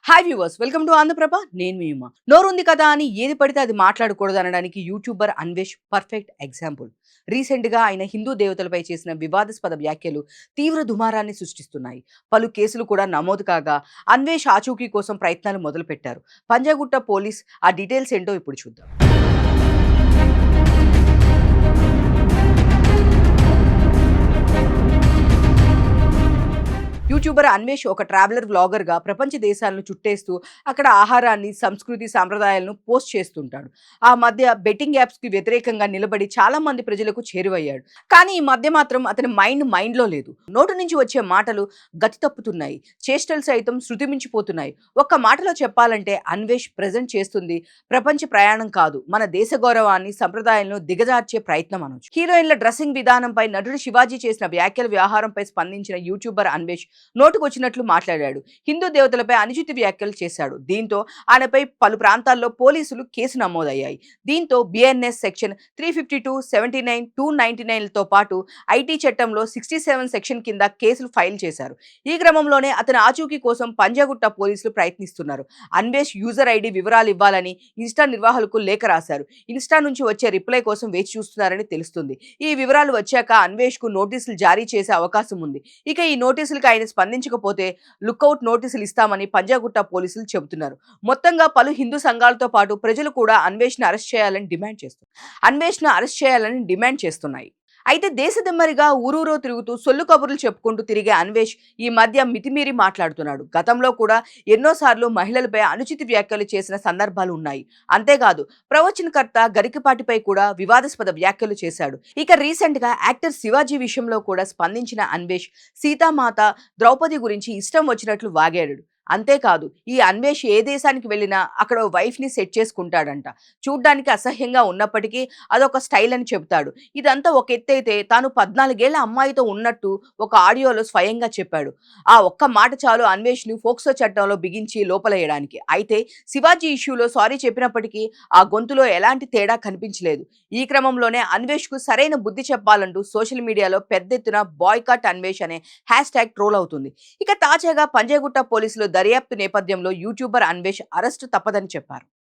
Hi viewers, welcome to Andhra Prabha. నేను మీ ఉమా. నోరుంది కదా అని ఏది పడితే అది మాట్లాడకూడదు అనడానికి YouTuber Anvesh perfect example. Recent గా ఆయన హిందూ దేవతలపై చేసిన వివాదాస్పద వ్యాఖ్యలు తీవ్ర దుమారాన్ని సృష్టిస్తున్నాయి. పలు కేసులు కూడా నమోదు కాగా అన్వేష్ ఆచూకీ కోసం ప్రయత్నాలు మొదలుపెట్టారు. పంజాగుట్ట పోలీస్ ఆ డీటెయిల్స్ ఏంటో ఇప్పుడు చూద్దాం. యూట్యూబర్ అన్వేష్ ఒక ట్రావెలర్ వ్లాగర్గా ప్రపంచ దేశాలను చుట్టేస్తూ అక్కడ ఆహారాన్ని, సంస్కృతి, సాంప్రదాయాలను పోస్ట్ చేస్తుంటాడు. ఆ మధ్య బెట్టింగ్ యాప్స్కి వ్యతిరేకంగా నిలబడి చాలా మంది ప్రజలకు చేరువయ్యాడు. కానీ ఈ మధ్య మాత్రం అతని మైండ్లో లేదు. నోటు నుంచి వచ్చే మాటలు గతి తప్పుతున్నాయి. చేష్టలు సైతం శృతి మించిపోతున్నాయి. ఒక్క మాటలో చెప్పాలంటే అన్వేష్ ప్రజెంట్ చేస్తుంది ప్రపంచ ప్రయాణం కాదు, మన దేశ గౌరవాన్ని, సంప్రదాయాలను దిగజార్చే ప్రయత్నం అనొచ్చు. హీరోయిన్ల డ్రెస్సింగ్ విధానంపై నటుడు శివాజీ చేసిన వ్యాఖ్యల వ్యవహారంపై స్పందించిన యూట్యూబర్ అన్వేష్ నోటుకొచ్చినట్లు మాట్లాడాడు. హిందూ దేవతలపై అనుచిత వ్యాఖ్యలు చేశాడు. దీంతో ఆయనపై పలు ప్రాంతాల్లో పోలీసులు కేసు నమోదయ్యాయి. దీంతో బిఎన్ఎస్ సెక్షన్ 352, 79, 299లతో పాటు ఐటీ చట్టంలో 67 సెక్షన్ కింద కేసులు ఫైల్ చేశారు. ఈ క్రమంలోనే అతని ఆచూకీ కోసం పంజాగుట్ట పోలీసులు ప్రయత్నిస్తున్నారు. అన్వేష్ యూజర్ ఐడి వివరాలు ఇవ్వాలని ఇన్స్టా నిర్వాహకులకు లేఖ రాశారు. ఇన్స్టా నుంచి వచ్చే రిప్లై కోసం వేచి చూస్తున్నారని తెలుస్తుంది. ఈ వివరాలు వచ్చాక అన్వేష్ కు నోటీసులు జారీ చేసే అవకాశం ఉంది. ఇక ఈ నోటీసులకు ఆయన స్పందించకపోతే లుకౌట్ నోటీసులు ఇస్తామని పంజాగుట్ట పోలీసులు చెబుతున్నారు. మొత్తంగా పలు హిందూ సంఘాలతో పాటు ప్రజలు కూడా అన్వేష్ను అరెస్ట్ చేయాలని డిమాండ్ చేస్తున్నాయి. అయితే దేశదిమ్మరిగా ఊరూరో తిరుగుతూ సొల్లు కబుర్లు చెప్పుకుంటూ తిరిగే అన్వేష్ ఈ మధ్య మితిమీరి మాట్లాడుతున్నాడు. గతంలో కూడా ఎన్నోసార్లు మహిళలపై అనుచిత వ్యాఖ్యలు చేసిన సందర్భాలు ఉన్నాయి. అంతేకాదు ప్రవచనకర్త గరికపాటిపై కూడా వివాదాస్పద వ్యాఖ్యలు చేశాడు. ఇక రీసెంట్ గా యాక్టర్ శివాజీ విషయంలో కూడా స్పందించిన అన్వేష్ సీతామాత, ద్రౌపది గురించి ఇష్టం వచ్చినట్లు వాగాడు. అంతేకాదు ఈ అన్వేష్ ఏ దేశానికి వెళ్ళినా అక్కడ వైఫ్ ని సెట్ చేసుకుంటాడంట. చూడ్డానికి అసహ్యంగా ఉన్నప్పటికీ అదొక స్టైల్ అని చెబుతాడు. ఇదంతా ఒక ఎత్తైతే తాను 14 ఏళ్ల అమ్మాయితో ఉన్నట్టు ఒక ఆడియోలో స్వయంగా చెప్పాడు. ఆ ఒక్క మాట చాలు అన్వేష్ ను ఫోక్సో చట్టంలో బిగించి లోపలేయడానికి. అయితే శివాజీ ఇష్యూలో సారీ చెప్పినప్పటికీ ఆ గొంతులో ఎలాంటి తేడా కనిపించలేదు. ఈ క్రమంలోనే అన్వేష్ కు సరైన బుద్ధి చెప్పాలంటూ సోషల్ మీడియాలో పెద్ద ఎత్తున బాయ్కాట్ అన్వేష్ అనే హ్యాష్ ట్యాగ్ ట్రోల్ అవుతుంది. ఇక తాజాగా పంజాగుట్ట పోలీసులు దర్యాప్తు నేపథ్యంలో యూట్యూబర్ అన్వేష్ అరెస్టు తప్పదని చెప్పారు.